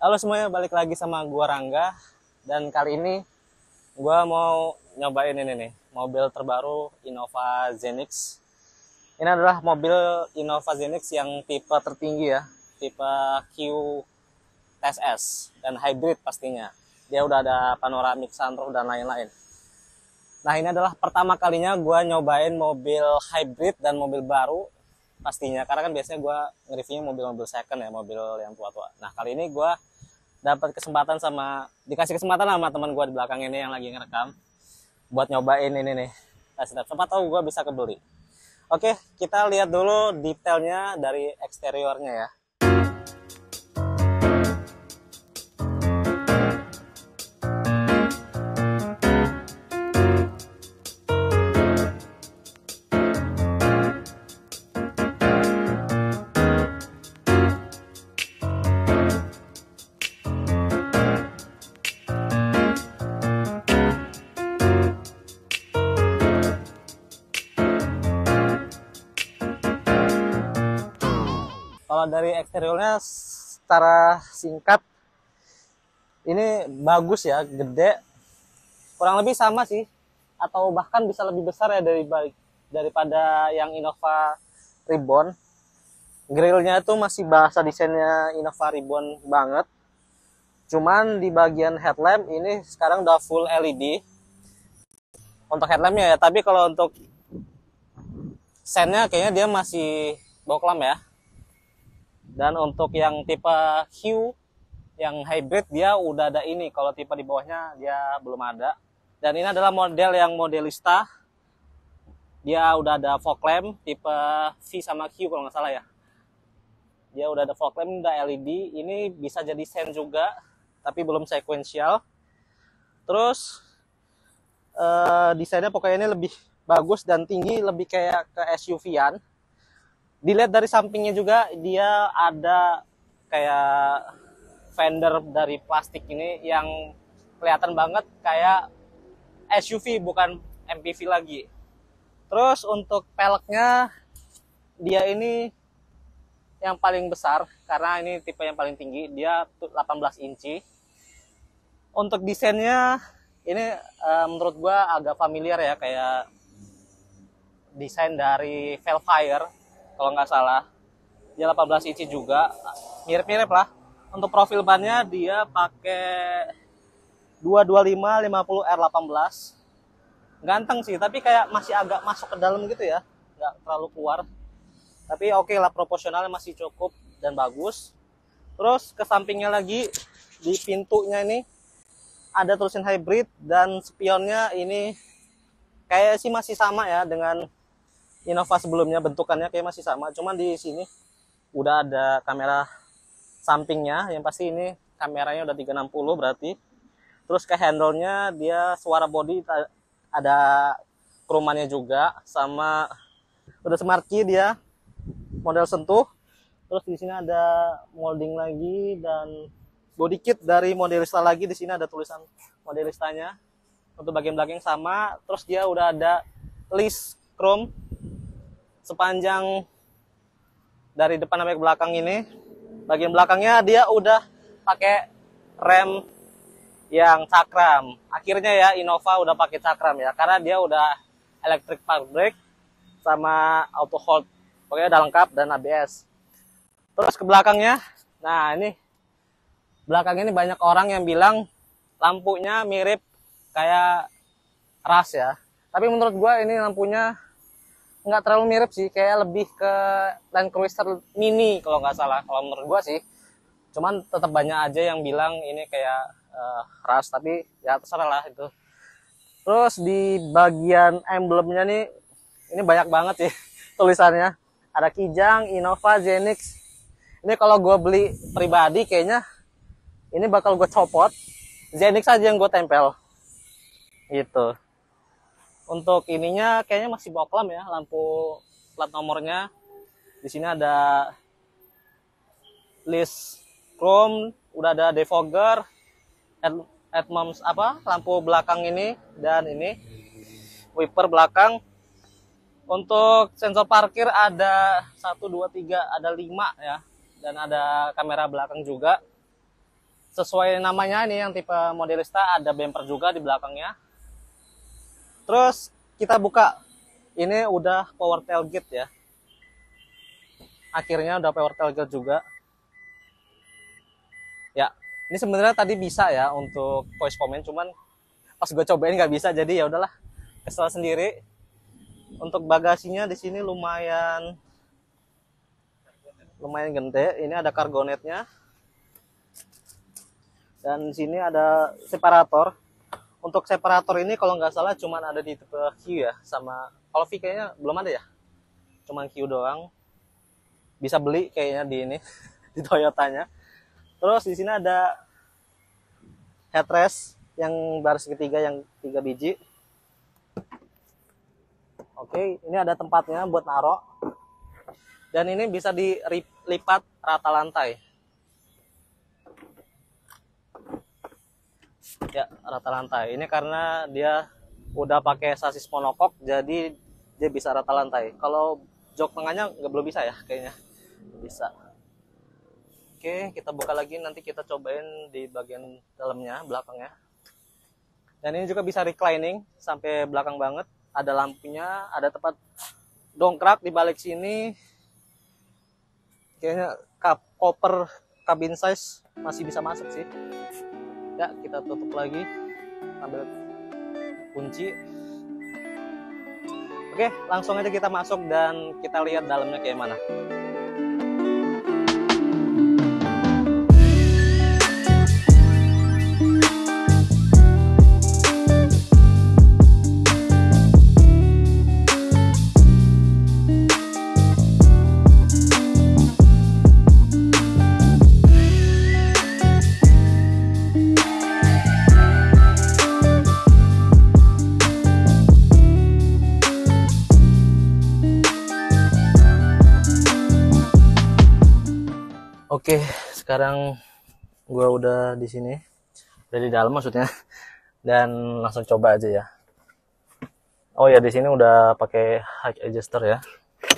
Halo semuanya, balik lagi sama gua Rangga. Dan kali ini gua mau nyobain ini nih, mobil terbaru Innova Zenix. Ini adalah mobil Innova Zenix yang tipe tertinggi ya, tipe QSS dan hybrid pastinya. Dia udah ada panoramic sunroof dan lain-lain. Nah, ini adalah pertama kalinya gua nyobain mobil hybrid dan mobil baru pastinya, karena kan biasanya gua nge-reviewnya mobil-mobil second ya, mobil yang tua-tua. Nah, kali ini gua dapat kesempatan dikasih kesempatan sama teman gue di belakang ini yang lagi ngerekam buat nyobain ini nih. Siapa tahu gue bisa kebeli. Oke, kita lihat dulu detailnya dari eksteriornya ya. Kalau dari eksteriornya secara singkat, ini bagus ya, gede. Kurang lebih sama sih, atau bahkan bisa lebih besar ya daripada yang Innova Reborn. Grillnya itu masih bahasa desainnya Innova Reborn banget. Cuman di bagian headlamp ini sekarang udah full LED. Untuk headlampnya ya, tapi kalau untuk sennya kayaknya dia masih boklam ya. Dan untuk yang tipe Q yang hybrid dia udah ada ini. Kalau tipe di bawahnya dia belum ada. Dan ini adalah model yang modelista. Dia udah ada fog lamp tipe V sama Q kalau nggak salah ya. Dia udah ada fog lamp, udah LED. Ini bisa jadi sen juga, tapi belum sequential. Terus desainnya pokoknya ini lebih bagus dan tinggi, lebih kayak ke SUV-an. Dilihat dari sampingnya juga, dia ada kayak fender dari plastik ini yang kelihatan banget kayak SUV bukan MPV lagi. Terus untuk peleknya, dia ini yang paling besar karena ini tipe yang paling tinggi, dia 18 inci. Untuk desainnya ini menurut gua agak familiar ya, kayak desain dari Velfire kalau nggak salah. Dia 18 inci juga, mirip-mirip lah. Untuk profil bannya dia pakai 225/50 R18. Ganteng sih, tapi kayak masih agak masuk ke dalam gitu ya, nggak terlalu keluar. Tapi oke lah, proporsionalnya masih cukup dan bagus. Terus ke sampingnya lagi, di pintunya ini ada tulisan hybrid, dan spionnya ini kayak sih masih sama ya dengan Innova sebelumnya, bentukannya kayak masih sama. Cuman di sini udah ada kamera sampingnya, yang pasti ini kameranya udah 360 berarti. Terus ke handle-nya dia suara body ada kerumannya juga, sama udah smart key dia model sentuh. Terus di sini ada molding lagi dan body kit dari modelista lagi. Di sini ada tulisan modelistanya. Untuk bagian belakang sama. Terus dia udah ada list chrome sepanjang dari depan sampai ke belakang ini. Bagian belakangnya dia udah pakai rem yang cakram. Akhirnya ya Innova udah pakai cakram ya, karena dia udah electric park brake sama auto hold. Pokoknya udah lengkap, dan ABS. Terus ke belakangnya, nah ini belakang ini banyak orang yang bilang lampunya mirip kayak Rush ya. Tapi menurut gue ini lampunya nggak terlalu mirip sih, kayak lebih ke Land Cruiser Mini kalau nggak salah, kalau menurut gue sih. Cuman tetap banyak aja yang bilang ini kayak Rush, tapi ya terserah lah itu. Terus di bagian emblemnya nih, ini banyak banget sih tulisannya. Ada Kijang, Innova, Zenix. Ini kalau gue beli pribadi kayaknya ini bakal gue copot. Zenix aja yang gue tempel gitu. Untuk ininya kayaknya masih boklam ya, lampu plat nomornya. Di sini ada list chrome, udah ada defogger, headlamp lampu belakang ini, dan ini wiper belakang. Untuk sensor parkir ada 1, 2, 3, ada 5 ya, dan ada kamera belakang juga. sesuai namanya ini yang tipe Modelista, ada bumper juga di belakangnya. Terus kita buka, ini udah power tailgate ya. Akhirnya udah power tailgate juga. Ya, ini sebenarnya tadi bisa ya untuk voice comment, cuman pas gue cobain nggak bisa, jadi ya udahlah, kesel sendiri. Untuk bagasinya di sini lumayan gede. Ini ada cargo netnya. Dan di sini ada separator. Untuk separator ini kalau nggak salah cuman ada di tipe Q ya, sama kalau V kayaknya belum ada ya. Cuman Q doang. Bisa beli kayaknya di ini di Toyotanya. Terus di sini ada headrest yang baris ketiga yang 3 biji. Oke, ini ada tempatnya buat naruh. Dan ini bisa dilipat rata lantai. Ya, rata lantai. Ini karena dia udah pakai sasis monokok, jadi dia bisa rata lantai. Kalau jok tengahnya belum bisa ya kayaknya. Bisa. Oke, kita buka lagi, nanti kita cobain di bagian dalamnya, belakangnya. Dan ini juga bisa reclining sampai belakang banget. Ada lampunya, ada tempat dongkrak di balik sini. Kayaknya koper cabin size masih bisa masuk sih. Ya, kita tutup lagi, ambil kunci. Oke, langsung aja kita masuk dan kita lihat dalamnya kayak mana. Oke, sekarang gua udah di sini, udah di dalam maksudnya, dan langsung coba aja ya. Oh ya, di sini udah pakai height adjuster ya,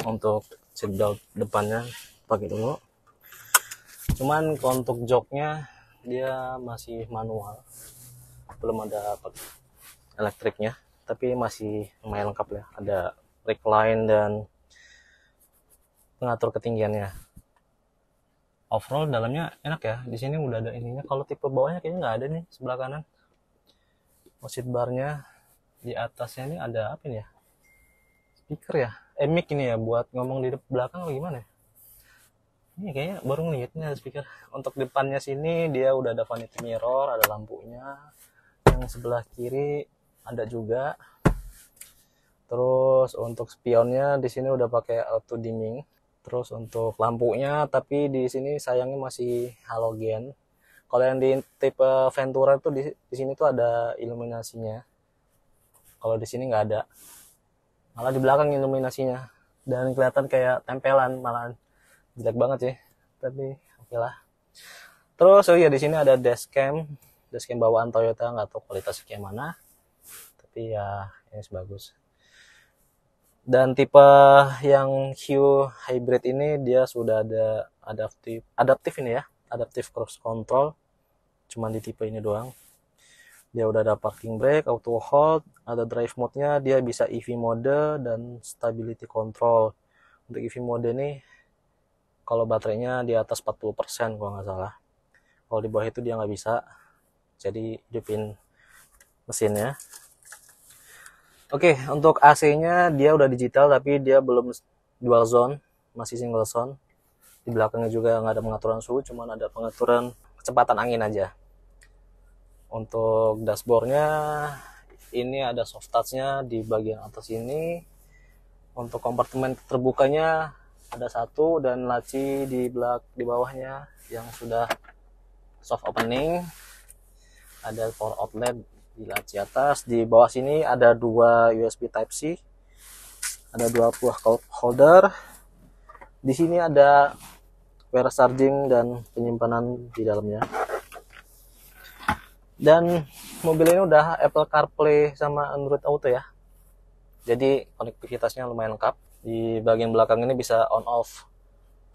untuk seat belt depannya pakai dulu. Cuman untuk joknya dia masih manual, belum ada elektriknya, tapi masih lumayan lengkap ya. Ada recline dan pengatur ketinggiannya. Overall dalamnya enak ya. Di sini udah ada ininya. Kalau tipe bawahnya kayaknya nggak ada nih, sebelah kanan. Seat barnya di atasnya ini ada apa ini ya? Speaker ya? Mic ini ya buat ngomong di belakang atau gimana ya? Ini kayaknya baru ngeliatnya ada speaker. Untuk depannya sini dia udah ada vanity mirror, ada lampunya. Yang sebelah kiri ada juga. Terus untuk spionnya di sini udah pakai auto dimming. Terus untuk lampunya, tapi di sini sayangnya masih halogen. Kalau yang di tipe Ventura tuh di sini tuh ada iluminasinya. Kalau di sini nggak ada. Malah di belakang iluminasinya. Dan kelihatan kayak tempelan, malah jelek banget sih. Tapi oke lah. Terus oh iya, di sini ada dashcam bawaan Toyota, nggak tahu kualitasnya kayak mana. Tapi ya ini bagus. Dan tipe yang Q hybrid ini dia sudah ada adaptif ini ya, adaptive cruise control. Cuman di tipe ini doang. Dia udah ada parking brake, auto hold, ada drive mode-nya, dia bisa EV mode dan stability control. Untuk EV mode ini kalau baterainya di atas 40% kalau nggak salah. Kalau di bawah itu dia nggak bisa. Jadi hidupin mesinnya. Oke, untuk AC-nya dia udah digital tapi dia belum dual zone, masih single zone. Di belakangnya juga nggak ada pengaturan suhu, cuman ada pengaturan kecepatan angin aja. Untuk dashboardnya ini ada soft touch-nya di bagian atas ini. Untuk kompartemen terbukanya ada satu dan laci di bawahnya yang sudah soft opening. Ada power outlet di laci atas. Di bawah sini ada dua USB Type-C, ada dua buah cup holder. Di sini ada wireless charging dan penyimpanan di dalamnya. Dan mobil ini udah Apple CarPlay sama Android Auto ya, jadi konektivitasnya lumayan lengkap. Di bagian belakang ini bisa on off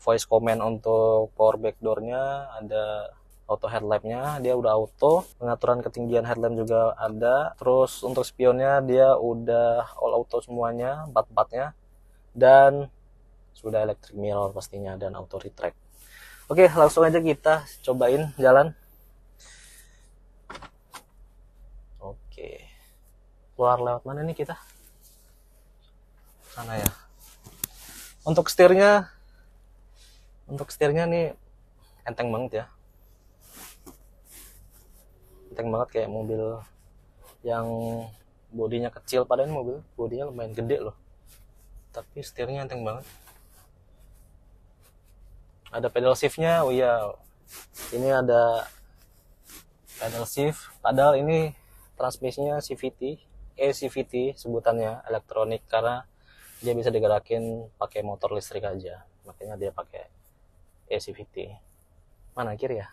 voice command. Untuk power back door-nya ada Auto headlampnya dia udah auto, pengaturan ketinggian headlamp juga ada. Terus untuk spionnya dia udah all auto semuanya, empat-empatnya, dan sudah electric mirror pastinya dan auto retract. Oke, langsung aja kita cobain jalan. Oke, keluar lewat mana nih kita? Sana ya. Untuk setirnya nih enteng banget ya. Enteng banget kayak mobil yang bodinya kecil, padahal mobil bodinya lumayan gede loh. Tapi setirnya enteng banget. Ada pedal shiftnya, oh iya. Ini ada pedal shift, padahal ini transmisinya CVT, CVT sebutannya elektronik karena dia bisa digerakin pakai motor listrik aja. Makanya dia pakai CVT. Mana kiri ya?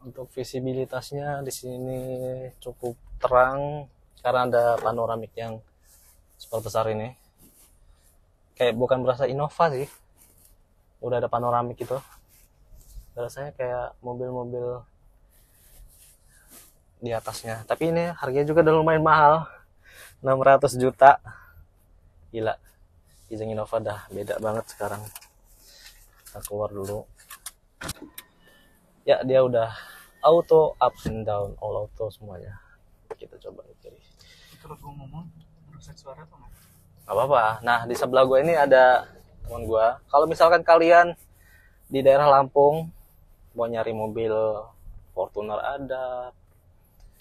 Untuk visibilitasnya di sini cukup terang karena ada panoramik yang seperti besar ini. Kayak bukan berasa Innova sih. Udah ada panoramik gitu. Rasanya kayak mobil-mobil di atasnya. Tapi ini harganya juga udah lumayan mahal. 600 juta. Gila. Kijang Innova dah beda banget sekarang. Kita keluar dulu. Ya, dia udah auto up and down, all auto semuanya. Kita coba kiri. Kalau gue ngomong merusak suara atau nggak? Gak apa-apa. Nah, di sebelah gue ini ada teman gue. Kalau misalkan kalian di daerah Lampung mau nyari mobil Fortuner ada,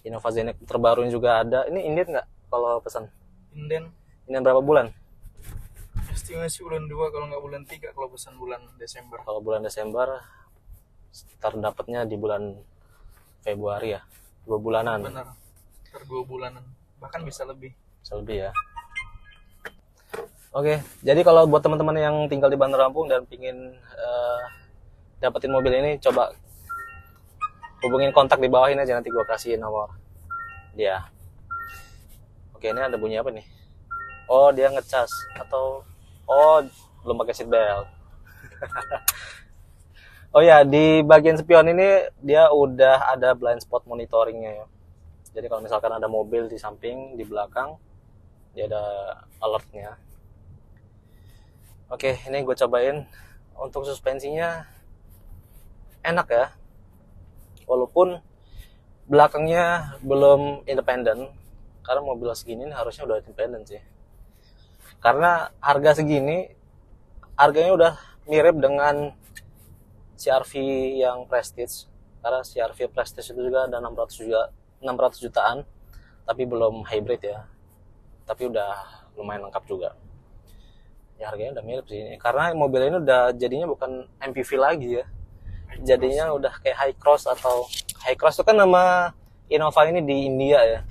Innova Zenith terbaru juga ada. Ini Indian nggak kalau pesan? Inden Indian berapa bulan? estimasi bulan 2, kalau nggak bulan 3 kalau pesan bulan Desember. Kalau bulan Desember, terdapatnya di bulan Februari ya, 2 bulanan. Benar, 2 bulanan, bahkan bisa lebih. Bisa lebih ya. Oke, jadi kalau buat teman-teman yang tinggal di Bandar Lampung dan pingin dapetin mobil ini, coba hubungin kontak di bawah ini aja, nanti gue kasih nomor dia. Oke, ini ada bunyi apa nih? Oh, dia ngecas atau belum pakai seat belt. Oh ya, di bagian spion ini dia udah ada blind spot monitoringnya ya. Jadi kalau misalkan ada mobil di samping, di belakang, dia ada alertnya. Oke, ini gue cobain. Untuk suspensinya enak ya. Walaupun belakangnya belum independen. Karena mobil segini harusnya udah independen sih. Karena harga segini, harganya udah mirip dengan CR-V yang Prestige. Karena CR-V Prestige itu juga ada 600 jutaan, tapi belum hybrid ya. Tapi udah lumayan lengkap juga. Ya harganya udah mirip sih ini. Karena mobil ini udah jadinya bukan MPV lagi ya. Jadinya udah kayak high cross, atau high cross itu kan nama Innova ini di India ya.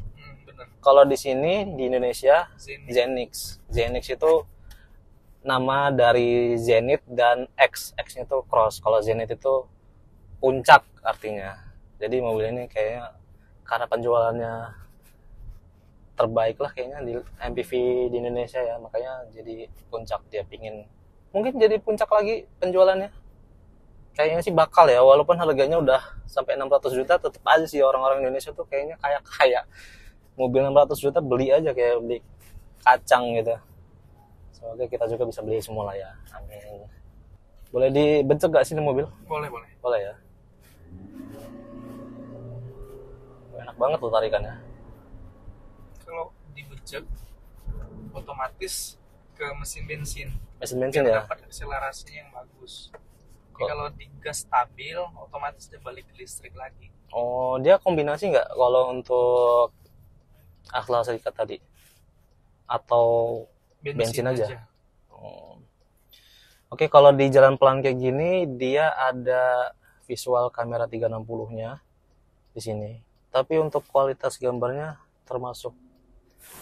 Kalau di sini di Indonesia Zenix. Zenix itu nama dari Zenith dan X-nya itu cross. Kalau Zenith itu puncak artinya. Jadi mobil ini kayaknya karena penjualannya terbaik lah kayaknya di MPV di Indonesia ya, makanya jadi puncak. Dia pingin mungkin jadi puncak lagi penjualannya. Kayaknya sih bakal ya, walaupun harganya udah sampai 600 juta, tetap aja sih orang-orang Indonesia tuh kayaknya kayak mobil 600 juta beli aja kayak beli kacang gitu. Semoga kita juga bisa beli semua lah ya. Amin. Boleh dibentuk gak sih ini mobil? Boleh. Boleh ya. Enak banget tuh tarikannya. Kalau dibejek otomatis ke mesin bensin. Mesin bensin ya? Dapat akselerasinya yang bagus. Jadi kalau digas stabil, otomatis dia balik ke listrik lagi. Oh, dia kombinasi nggak kalau untuk akselerasi tadi? Atau bensin aja? Oh. Oke, kalau di jalan pelan kayak gini, dia ada visual kamera 360-nya di sini. Tapi untuk kualitas gambarnya termasuk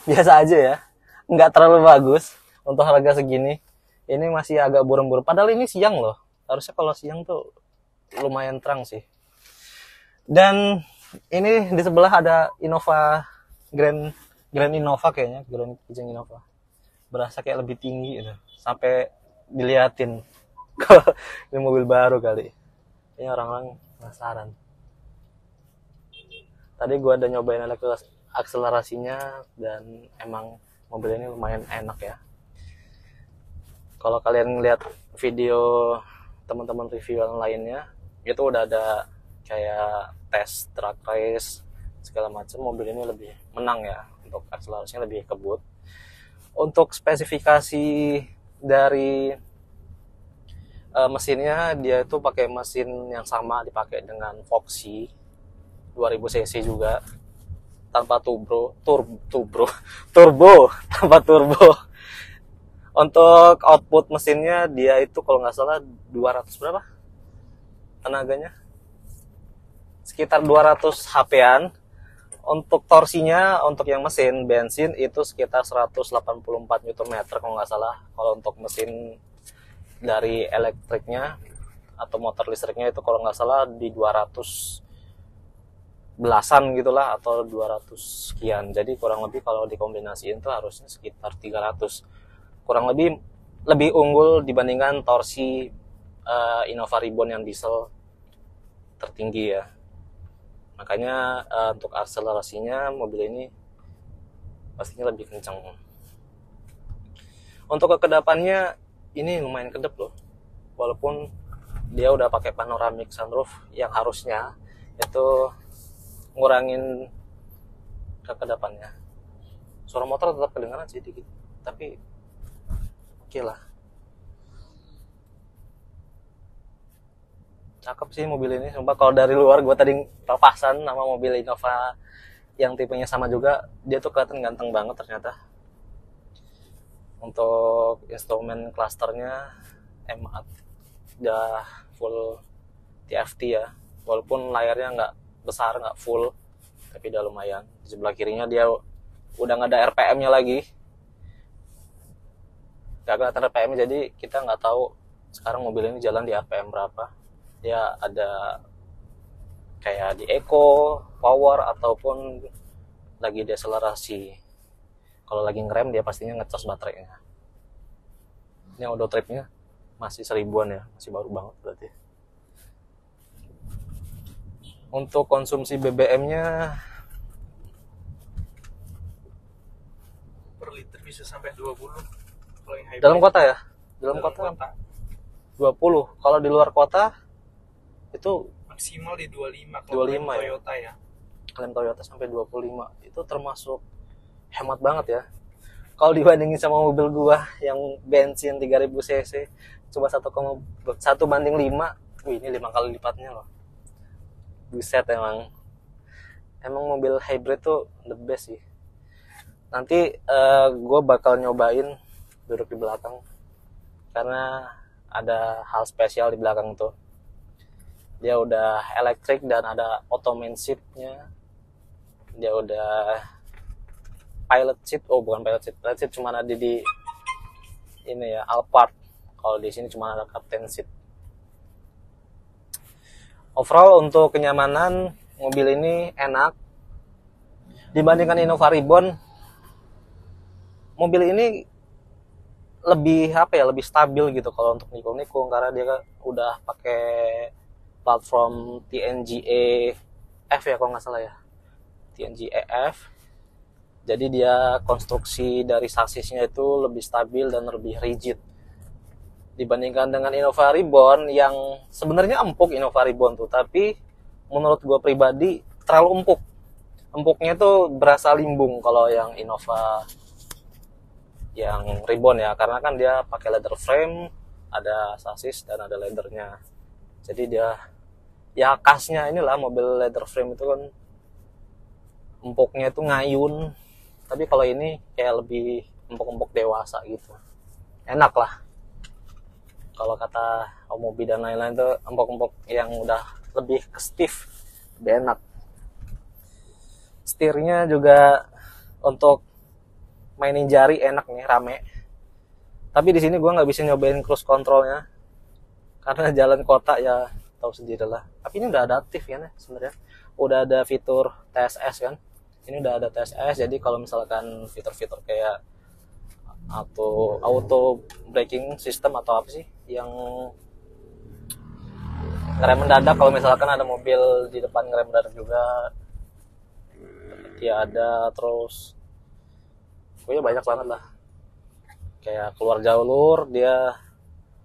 biasa aja ya. Nggak terlalu bagus untuk harga segini. Ini masih agak buram-buram. Padahal ini siang loh. Harusnya kalau siang tuh lumayan terang sih. Dan ini di sebelah ada Innova Grand Innova kayaknya, Grand Kijang Innova. Berasa kayak lebih tinggi gitu. Sampai diliatin. Ini mobil baru kali. Ini orang-orang penasaran. Tadi gue udah nyobain akselerasinya dan emang mobil ini lumayan enak ya. Kalau kalian lihat video teman-teman review yang lainnya, itu udah ada kayak tes track race segala macam, mobil ini lebih menang ya, untuk akselerasinya lebih kebut. Untuk spesifikasi dari mesinnya, dia itu pakai mesin yang sama dipakai dengan Foxy 2000 cc juga, tanpa turbo tanpa turbo. Untuk output mesinnya dia itu kalau nggak salah 200 berapa tenaganya, sekitar 200 HP-an. Untuk torsinya, untuk yang mesin bensin itu sekitar 184 Nm kalau nggak salah. Kalau untuk mesin dari elektriknya atau motor listriknya itu kalau nggak salah di 200 belasan gitulah, atau 200 sekian. Jadi kurang lebih kalau dikombinasiin tuh harusnya sekitar 300. Kurang lebih unggul dibandingkan torsi Innova Reborn yang diesel tertinggi ya. Makanya untuk akselerasinya mobil ini pastinya lebih kencang. Untuk kekedapannya ini lumayan kedap loh, walaupun dia udah pakai panoramic sunroof yang harusnya itu ngurangin kekedapannya. Suara motor tetap kedengaran sih dikit, tapi oke lah. Cakep sih mobil ini, sumpah. Kalau dari luar gue tadi papasan sama mobil Innova yang tipenya sama juga, dia tuh kelihatan ganteng banget ternyata. Untuk instrumen clusternya udah full TFT ya, walaupun layarnya nggak besar, nggak full, tapi udah lumayan. Di sebelah kirinya dia udah nggak ada RPM-nya lagi, nggak kelihatan RPM, jadi kita nggak tahu sekarang mobil ini jalan di RPM berapa. Dia ada kayak di eco, power, ataupun lagi deselerasi. Kalau lagi ngerem dia pastinya ngecas baterainya. Ini auto tripnya masih 1000-an ya, masih baru banget berarti. Untuk konsumsi BBM-nya per liter bisa sampai 20 kalau yang hybrid. dalam kota ya? Dalam kota 20. Kalau di luar kota itu maksimal di 25 kalau 25 ya. Toyota ya. Klaim Toyota sampai 25. Itu termasuk hemat banget ya. Kalau dibandingin sama mobil gua yang bensin 3000 cc coba 1,1/5. Wih, ini 5 kali lipatnya loh. Buset, emang mobil hybrid tuh the best sih. Nanti gue bakal nyobain duduk di belakang karena ada hal spesial di belakang tuh. Dia udah elektrik dan ada ottoman seat-nya. Dia udah pilot seat. Oh, bukan pilot seat cuma ada di ini ya, Alphard. Kalau di sini cuma ada captain seat. Overall untuk kenyamanan mobil ini enak. Dibandingkan Innova Reborn, mobil ini lebih lebih stabil gitu kalau untuk nikung karena dia udah pakai platform TNGA F ya kalau nggak salah ya, TNGA F. Jadi dia konstruksi dari sasisnya itu lebih stabil dan lebih rigid dibandingkan dengan Innova Reborn yang sebenarnya empuk. Innova Reborn tuh, tapi menurut gue pribadi terlalu empuk. Empuknya tuh berasa limbung kalau yang Innova yang Reborn ya, karena kan dia pakai leather frame, ada sasis dan ada leathernya. Jadi dia ya khasnya inilah mobil leather frame itu kan empuknya itu ngayun, tapi kalau ini kayak lebih empuk-empuk dewasa gitu, enak lah. Kalau kata Omobi dan lain-lain tuh empuk-empuk yang udah lebih ke stiff, lebih enak. Setirnya juga untuk mainin jari enak nih, rame. Tapi di sini gue nggak bisa nyobain cruise controlnya karena jalan kota ya tahu sendiri lah. Tapi ini udah adaptif ya sebenarnya. Udah ada fitur TSS kan. Ini udah ada TSS, jadi kalau misalkan fitur-fitur kayak auto braking system atau apa sih yang ngerem mendadak kalau misalkan ada mobil di depan, ngerem mendadak juga dia ada. Terus pokoknya banyak banget lah, kayak keluar jalur dia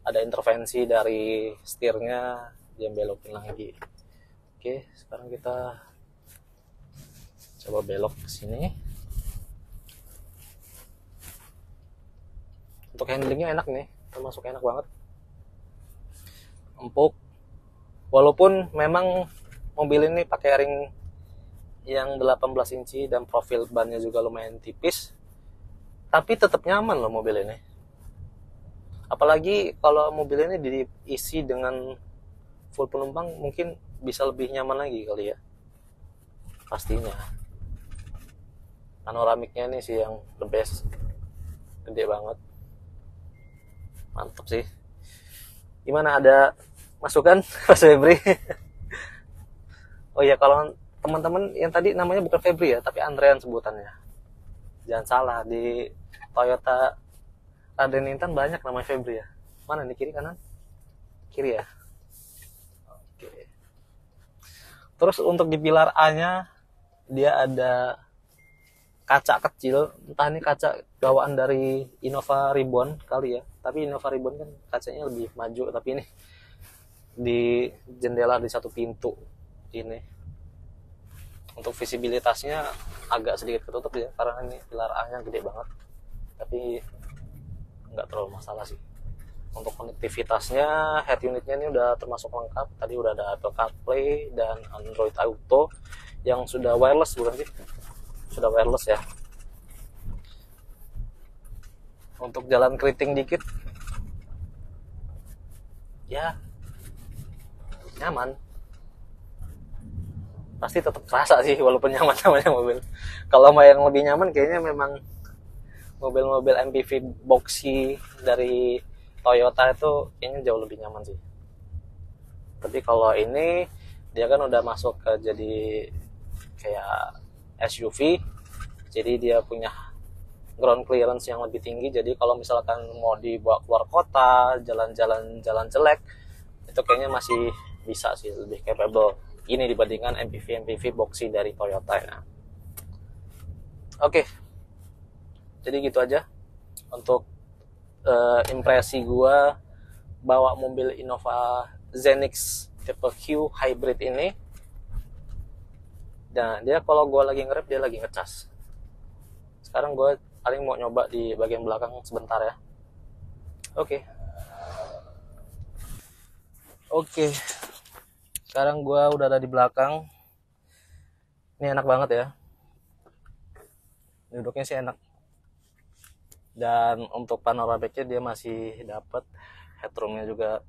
ada intervensi dari setirnya, dia belokin lagi. Oke, sekarang kita coba belok ke sini. Untuk handlingnya enak nih, termasuk enak banget, empuk. Walaupun memang mobil ini pakai ring yang 18 inci dan profil bannya juga lumayan tipis, tapi tetap nyaman loh mobil ini. Apalagi kalau mobil ini diisi dengan full penumpang, mungkin bisa lebih nyaman lagi kali ya. Pastinya panoramiknya ini sih yang the best, gede banget, mantap sih. Gimana, ada masukan Mas Febri? Oh iya, kalau teman-teman yang tadi namanya bukan Febri ya, tapi Andrean sebutannya, jangan salah. Di Toyota Raden Intan banyak namanya Febri ya. Mana nih, kiri kanan? Kiri ya. Oke. Terus untuk di pilar A nya dia ada kaca kecil, entah ini kaca bawaan dari Innova Ribbon kali ya, tapi Innova Ribbon kan kacanya lebih maju, tapi ini di jendela di satu pintu ini. Untuk visibilitasnya agak sedikit ketutup ya, karena ini pilar A nya gede banget, tapi nggak terlalu masalah sih. Untuk konektivitasnya, head unitnya ini udah termasuk lengkap. Tadi udah ada Apple CarPlay dan Android Auto yang sudah wireless, bukan sih? Sudah wireless ya. Untuk jalan keriting dikit ya nyaman, pasti tetap kerasa sih walaupun nyaman namanya mobil. Kalau mau yang lebih nyaman kayaknya memang mobil-mobil MPV boxy dari Toyota itu kayaknya jauh lebih nyaman sih. Tapi kalau ini dia kan udah masuk ke jadi kayak SUV, jadi dia punya ground clearance yang lebih tinggi. Jadi kalau misalkan mau dibawa keluar kota, jalan jelek, itu kayaknya masih bisa sih, lebih capable ini dibandingkan MPV boxy dari Toyota ya. Oke. Jadi gitu aja untuk impresi gua bawa mobil Innova Zenix tipe Q hybrid ini. Dan dia kalau gua lagi nge-rep, dia lagi ngecas. Sekarang gua paling mau nyoba di bagian belakang sebentar ya. Oke. Sekarang gua udah ada di belakang. Ini enak banget ya. Duduknya sih enak. Dan untuk panoramiknya dia masih dapat, headroomnya juga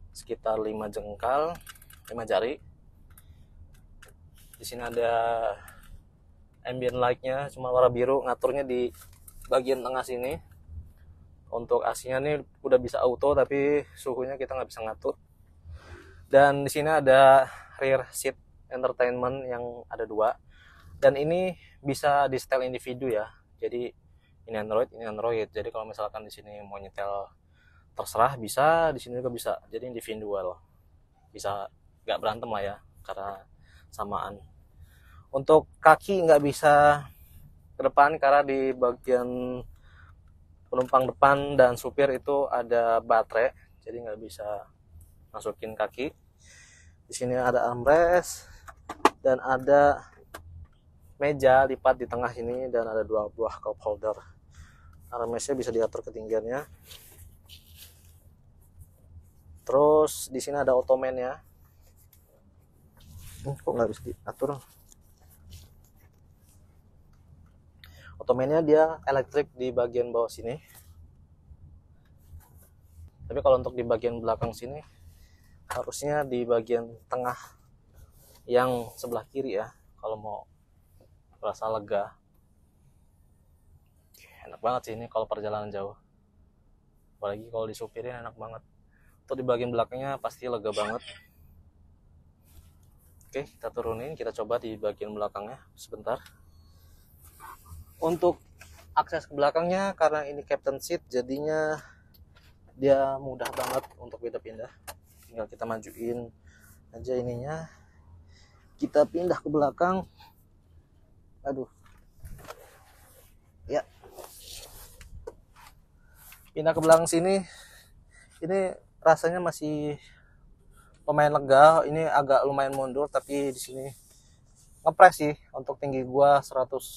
sekitar 5 jengkal, 5 jari. Di sini ada ambient light-nya cuma warna biru, ngaturnya di bagian tengah sini. Untuk AC-nya nih udah bisa auto, tapi suhunya kita nggak bisa ngatur. Dan di sini ada rear seat entertainment yang ada 2. Dan ini bisa di setel individu ya. Jadi ini Android. Jadi kalau misalkan di sini mau nyetel terserah bisa, di sini juga bisa. Jadi individual. Bisa nggak berantem lah ya, karena samaan. Untuk kaki nggak bisa ke depan karena di bagian penumpang depan dan supir itu ada baterai, jadi nggak bisa masukin kaki. Di sini ada armrest dan ada meja lipat di tengah sini, dan ada 2 buah cup holder. Armrestnya bisa diatur ketinggiannya. Terus di sini ada ottoman-nya. Kok nggak bisa diatur? Ottoman-nya dia elektrik di bagian bawah sini. Tapi kalau untuk di bagian belakang sini harusnya di bagian tengah yang sebelah kiri ya, kalau mau rasa lega. Enak banget sih ini kalau perjalanan jauh, apalagi kalau disupirin enak banget. Untuk di bagian belakangnya pasti lega banget. Oke, kita turunin, kita coba di bagian belakangnya sebentar. Untuk akses ke belakangnya, karena ini captain seat, jadinya dia mudah banget untuk pindah-pindah. Tinggal kita majuin aja ininya. Kita pindah ke belakang. Aduh. Ya. Pindah ke belakang sini. Ini rasanya masih lumayan lega. Ini agak lumayan mundur, tapi di sini ngepres sih untuk tinggi gua 180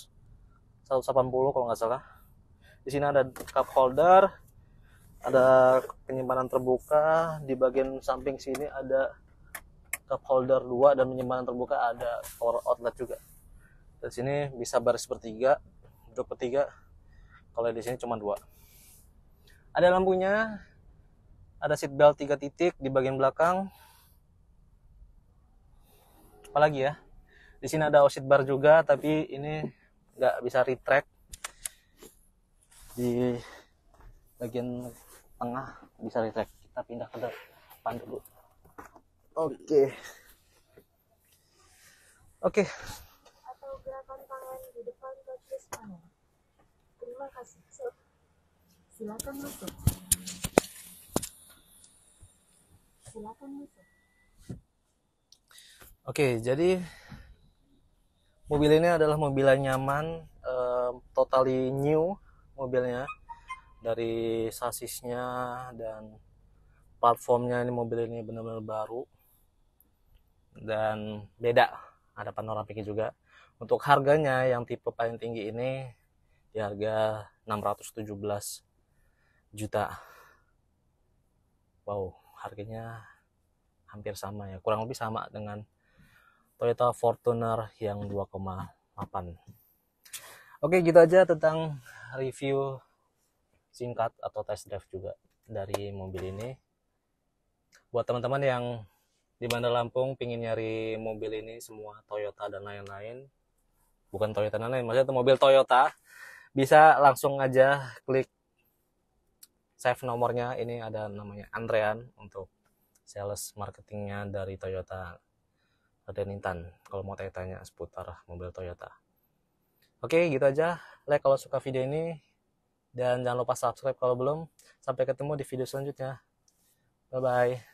kalau nggak salah. Di sini ada cup holder, ada penyimpanan terbuka. Di bagian samping sini ada cup holder 2 dan penyimpanan terbuka, ada power outlet juga. Di sini bisa baris bertiga, duduk bertiga. Kalau di sini cuma 2. Ada lampunya, ada seat belt 3 titik di bagian belakang. Apalagi ya? Di sini ada seat bar juga, tapi ini nggak bisa retract. Di bagian tengah bisa retract. Kita pindah ke depan dulu. Oke. Atau gerakan tangan di depan touchless panel. Terima kasih. Silakan masuk. Oke, jadi mobil ini adalah mobil yang nyaman, totally new mobilnya, dari sasisnya dan platformnya. Ini mobil ini benar-benar baru dan beda, ada panoramiknya juga. Untuk harganya yang tipe paling tinggi ini di harga 617 juta. Wow, harganya hampir sama ya, kurang lebih sama dengan Toyota Fortuner yang 2,8. Oke, gitu aja tentang review singkat atau test drive juga dari mobil ini. Buat teman-teman yang di Bandar Lampung pingin nyari mobil ini, semua Toyota dan lain-lain, bukan Toyota dan lain, maksudnya mobil Toyota, bisa langsung aja klik save nomornya. Ini ada namanya Andrean untuk sales marketingnya dari Toyota dan Intan kalau mau tanya-tanya seputar mobil Toyota. Oke, gitu aja. Like kalau suka video ini, dan jangan lupa subscribe kalau belum. Sampai ketemu di video selanjutnya. Bye bye.